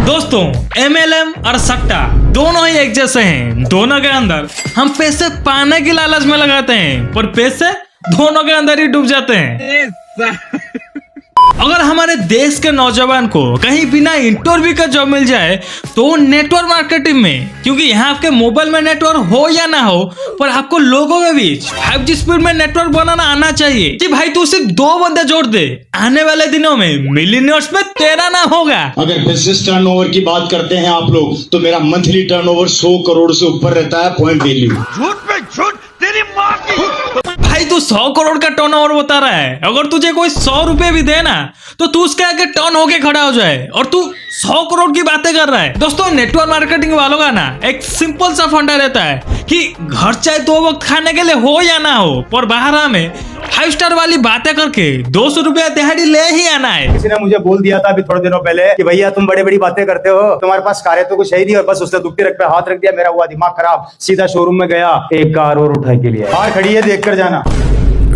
दोस्तों MLM और सट्टा दोनों ही एक जैसे हैं। दोनों के अंदर हम पैसे पाने की लालच में लगाते हैं, पर पैसे दोनों के अंदर ही डूब जाते हैं। अगर हमारे देश के नौजवान को कहीं बिना इंटरव्यू का जॉब मिल जाए तो नेटवर्क मार्केटिंग में, क्योंकि यहाँ आपके मोबाइल में नेटवर्क हो या ना हो, पर आपको लोगों के बीच 5G स्पीड में नेटवर्क बनाना आना चाहिए कि भाई तू सिर्फ 2 बंदे जोड़ दे, आने वाले दिनों में मिलियनर्स में तेरा नाम होगा। अगर बिजनेस टर्नओवर की बात करते हैं आप लोग, तो मेरा मंथली टर्नओवर 100 करोड़ से ऊपर रहता है पॉइंट वैल्यू। झूठ पे झूठ, तेरी माँ की। भाई तू 100 करोड़ का टर्नओवर बता रहा है, अगर तुझे कोई 100 रुपए भी दे ना तो तू उसके आगे टर्न होके खड़ा हो जाए और तू 100 करोड़ की बातें कर रहा है। दोस्तों नेटवर्क मार्केटिंग वालों का ना एक सिंपल सा फंडा रहता है कि घर चाहे 2 वक्त खाने के लिए हो या ना हो, पर बाहर हमें 5 स्टार वाली बातें करके 200 रुपया दिहाड़ी ले ही आना है। किसी ने मुझे बोल दिया था अभी थोड़े दिनों पहले कि भैया तुम बड़ी बड़ी बातें करते हो, तुम्हारे पास कार है तो कुछ है ही नहीं, और बस उसने दुखती रख पे हाथ रख दिया। मेरा हुआ दिमाग खराब, सीधा शोरूम में गया, एक कार और उठाई के लिए कार खड़ी है, देख कर जाना।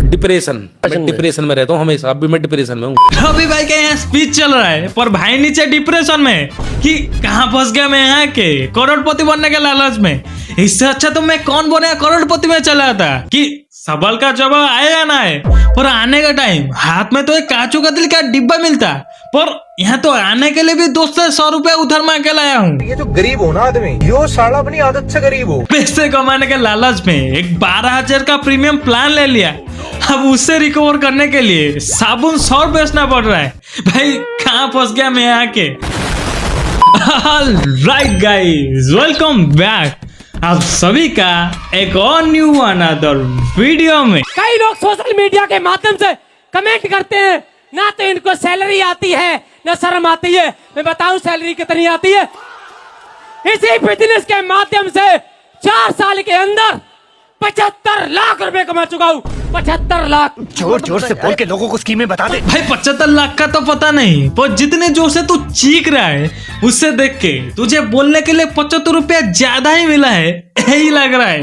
डिप्रेशन, मैं डिप्रेशन में रहता हूँ हमेशा, अभी मैं डिप्रेशन में हूँ। रवि भाई के यहाँ स्पीच चल रहा है, पर भाई नीचे डिप्रेशन में कि कहाँ फंस गया मैं यहाँ के करोड़पति बनने के लालच में। इससे अच्छा तो मैं कौन बने करोड़पति में चला था कि सवाल का जवाब आए या ना आए, पर आने का टाइम हाथ में तो एक काजू कतली का डिब्बा मिलता, पर यहाँ तो आने के लिए भी 200 से 100 रुपया उधर मांग के लाया हूँ। ये जो गरीब हो ना आदमी, यो साला अपनी आदत से गरीब हो। पैसे कमाने के लालच में एक 12,000 का प्रीमियम प्लान ले लिया, अब उससे रिकवर करने के लिए साबुन 100 बेचना पड़ रहा है। भाई कहाँ फंस गया मैं आके। राइट गाइस, वेलकम बैक आप सभी का एक और न्यू अनदर वीडियो में। कई लोग सोशल मीडिया के माध्यम से कमेंट करते हैं, ना तो इनको सैलरी आती है ना शर्म आती है। मैं बताऊं सैलरी कितनी आती है। इसी बिजनेस के माध्यम से 4 साल के अंदर 75 लाख रुपए कमा चुका हूँ। 75 लाख। जोर जोर से बोल के लोगों को स्कीमें बता दे। भाई 75 लाख का तो पता नहीं, पर जितने जोर से तू चीख रहा है उससे देख के तुझे बोलने के लिए 75 रुपया ज्यादा ही मिला है यही लग रहा है।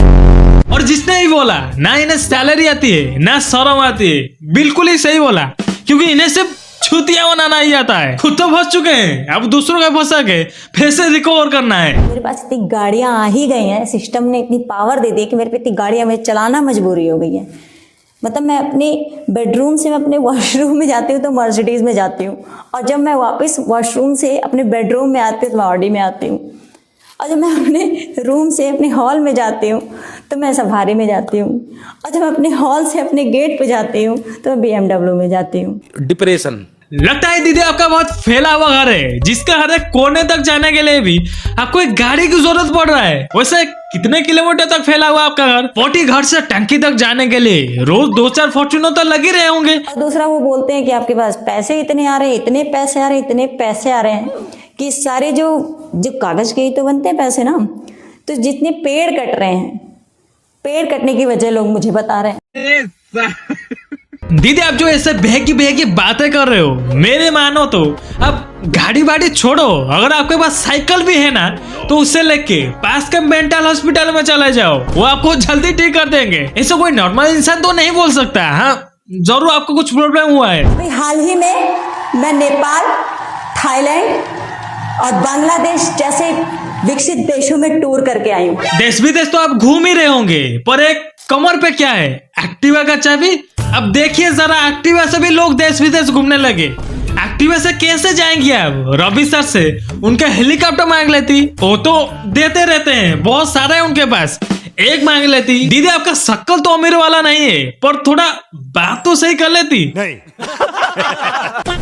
और जिसने ही बोला ना इन्हें सैलरी आती है ना शर्म आती है, बिल्कुल ही सही बोला, क्योंकि इन्हें सिर्फ छुतिया बनाना ही आता है। खुद तो फंस चुके हैं, अब दूसरों का फंसा के फिर से रिकवर करना है। मेरे पास इतनी गाड़ियां आ ही गई हैं, सिस्टम ने इतनी पावर दे दी कि मेरे पे इतनी गाड़ियां मैं चलाना मजबूरी हो गई है। मतलब मैं अपने बेडरूम से मैं अपने वॉशरूम में जाती हूँ तो मर्सिडीज में जाती हूँ, और जब मैं वापस वॉशरूम से अपने बेडरूम में आती हूँ तो मैं ऑडी में आती हूँ, और जब मैं अपने रूम से अपने हॉल में जाती हूँ तो मैं सफारी में जाती हूँ, और जब मैं अपने हॉल से अपने गेट पे जाती हूँ तो मैं BMW में जाती हूँ। डिप्रेशन। लगता है दीदी आपका बहुत फैला हुआ घर है, जिसका हर एक कोने तक जाने के लिए भी आपको एक गाड़ी की जरूरत पड़ रहा है। वैसे कितने किलोमीटर तक फैला हुआ आपका घर? 40 घर से टंकी तक जाने के लिए रोज 2-4 फॉर्च्यूनर तो लगे रहे होंगे। और दूसरा वो बोलते हैं कि आपके पास पैसे इतने आ रहे हैं, इतने पैसे आ रहे हैं, इतने पैसे आ रहे हैं कि सारे जो कागज के ही तो बनते हैं पैसे ना। तो जितने पेड़ कट रहे हैं, पेड़ कटने की वजह लोग मुझे बता रहे हैं। दीदी आप जो ऐसे बहकी बातें कर रहे हो, मेरे मानो तो अब गाड़ी वाड़ी छोड़ो, अगर आपके पास साइकिल भी है ना तो उससे लेके पास के मेंटल हॉस्पिटल में चले जाओ, वो आपको जल्दी ठीक कर देंगे। ऐसा कोई नॉर्मल इंसान तो नहीं बोल सकता। हाँ जरूर आपको कुछ प्रॉब्लम हुआ है। अभी हाल ही में मैं नेपाल, थाईलैंड और बांग्लादेश जैसे विकसित देशों में टूर करके आई हूँ। देश विदेश तो आप घूम ही रहे होंगे, पर एक कमर पे क्या है? एक्टिवा का चाबी। अब देखिए जरा, एक्टिवा से भी लोग देश विदेश घूमने लगे। एक्टिवा से कैसे जाएंगे आप? रवि सर से उनका हेलीकॉप्टर मांग लेती, वो तो देते रहते हैं, बहुत सारे हैं उनके पास, एक मांग लेती। दीदी आपका शक्ल तो अमीर वाला नहीं है, पर थोड़ा बात तो सही कर लेती। नहीं।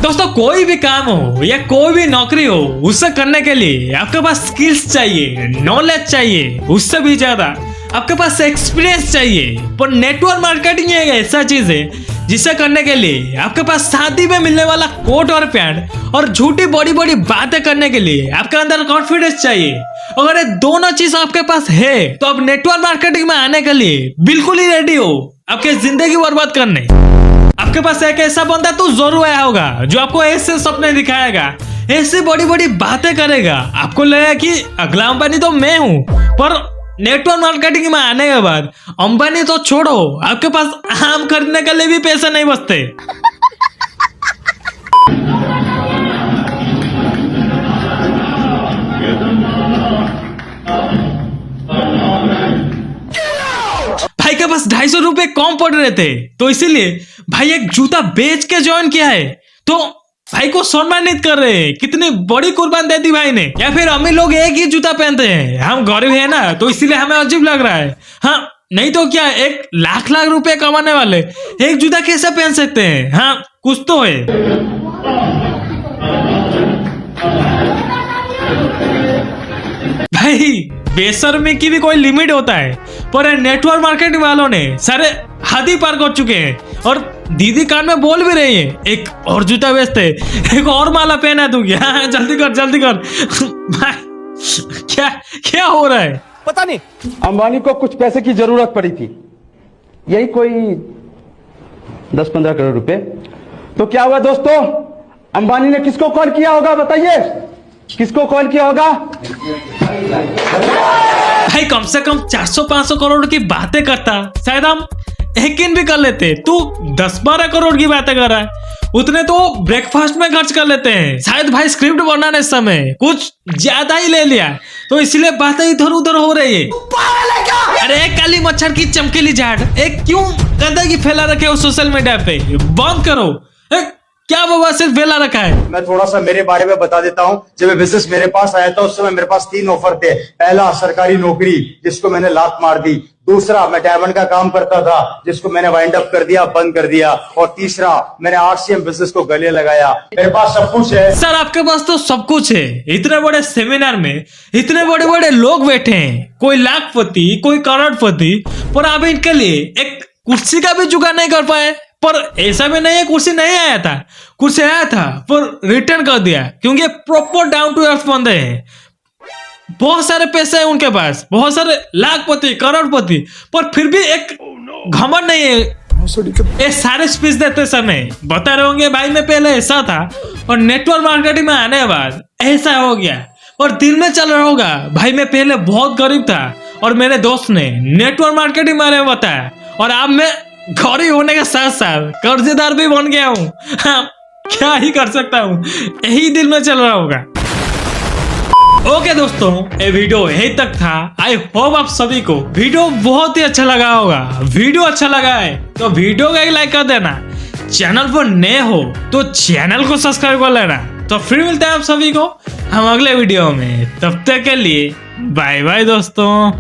दोस्तों कोई भी काम हो या कोई भी नौकरी हो, उससे करने के लिए आपके पास स्किल्स चाहिए, नॉलेज चाहिए, उससे भी ज्यादा आपके पास एक्सपीरियंस चाहिए। पर नेटवर्क मार्केटिंग एक ऐसा चीज है जिसे करने के लिए आपके पास शादी में मिलने वाला कोट और पैंट और झूठी बड़ी बड़ी बातें करने के लिए आपके अंदर कॉन्फिडेंस चाहिए। अगर ये दोनों चीज आपके पास है तो आप नेटवर्क मार्केटिंग में आने के लिए बिल्कुल ही रेडी हो आपके जिंदगी बर्बाद करने। आपके पास एक ऐसा बंदा तो जरूर आया होगा जो आपको ऐसे सपने दिखाएगा, ऐसे बड़ी बड़ी बातें करेगा, आपको लगेगा कि अगला अंबानी तो मैं हूँ। पर नेटवर्क मार्केटिंग में आने के बाद अंबानी तो छोड़ो, आपके पास आम खरीदने के लिए भी पैसे नहीं बचते। पास 250 रुपए कम पड़ रहे थे, तो इसीलिए भाई एक जूता बेच के ज्वाइन किया है। तो भाई को सम्मानित कर रहे हैं, कितनी बड़ी कुर्बान दे दी भाई ने। या फिर अमीर लोग एक ही जूता पहनते हैं, हम गरीब है ना, तो इसीलिए हमें अजीब लग रहा है। हाँ, नहीं तो क्या एक लाख लाख रुपए कमाने वाले एक जूता कैसे पहन सकते हैं? हाँ, कुछ तो है। भाई बेशर्मी की भी कोई लिमिट होता है, पर नेटवर्क मार्केटिंग वालों ने सारे हद ही पार कर चुके हैं। और दीदी कान में बोल भी रही है, एक और जूता बेचते, एक और माला पहना तू क्या? जल्दी कर जल्दी कर। भाई क्या क्या हो रहा है? पता नहीं। अंबानी को कुछ पैसे की जरूरत पड़ी थी, यही कोई 10-15 करोड़ रुपए। तो क्या हुआ दोस्तों, अंबानी ने किसको कॉल किया होगा बताइए, किसको कॉल किया होगा? भाई कम से कम 400-500 करोड़ की बातें करता, शायद हम यकीन भी कर लेते। तू 10-12 करोड़ की बातें कर रहा है, उतने तो ब्रेकफास्ट में खर्च कर लेते हैं। शायद भाई स्क्रिप्ट बनाने समय कुछ ज्यादा ही ले लिया, तो इसलिए बातें इधर उधर हो रही है। अरे काली मच्छर की चमकीली झाड़, एक क्यों गंदगी फैला रखे हो सोशल मीडिया पे? बंद करो। क्या बाबा सिर्फ फैला रखा है? मैं थोड़ा सा मेरे बारे में बता देता हूँ। जब बिजनेस मेरे पास आया था उस समय मेरे पास 3 ऑफर थे। पहला सरकारी नौकरी, जिसको मैंने लात मार दी। दूसरा मैं डायमंड का काम करता था, जिसको मैंने वाइंड अप कर दिया, बंद कर दिया। और तीसरा मैंने RCM बिजनेस को गले लगाया। मेरे पास सब कुछ है सर। आपके पास तो सब कुछ है। इतने बड़े सेमिनार में इतने बड़े बड़े लोग बैठे हैं, कोई लाखपति कोई करोड़पति, पर आप इनके लिए एक कुर्सी का भी जुगाड़ नहीं कर पाए। पर ऐसा भी नहीं है कुर्सी नहीं आया था, कुर्सी आया था पर रिटर्न कर दिया, क्योंकि प्रॉपर डाउन टू अर्थ बंदे हैं। बहुत सारे पैसे हैं उनके पास, बहुत सारे लाखपति करोड़पति, पर फिर भी एक घमंड नहीं है। ये सारे स्पीच देते समय बता रहे होंगे भाई मैं पहले ऐसा था और नेटवर्क मार्केटिंग में आने के बाद ऐसा हो गया। और दिल में चल रहा होगा भाई मैं पहले बहुत गरीब था और मेरे दोस्त ने नेटवर्क मार्केटिंग बारे में बताया, और अब मैं गरीब होने के साथ साथ कर्जेदार भी बन गया हूँ। हाँ, क्या ही कर सकता हूँ, यही दिल में चल रहा होगा। ओके दोस्तों, ये वीडियो यही तक था। आई होप आप सभी को वीडियो बहुत ही अच्छा लगा होगा। वीडियो अच्छा लगा है तो वीडियो का एक लाइक कर देना। चैनल पर नए हो तो चैनल को सब्सक्राइब कर लेना। तो फिर मिलते हैं आप सभी को हम अगले वीडियो में। तब तक के लिए बाय बाय दोस्तों।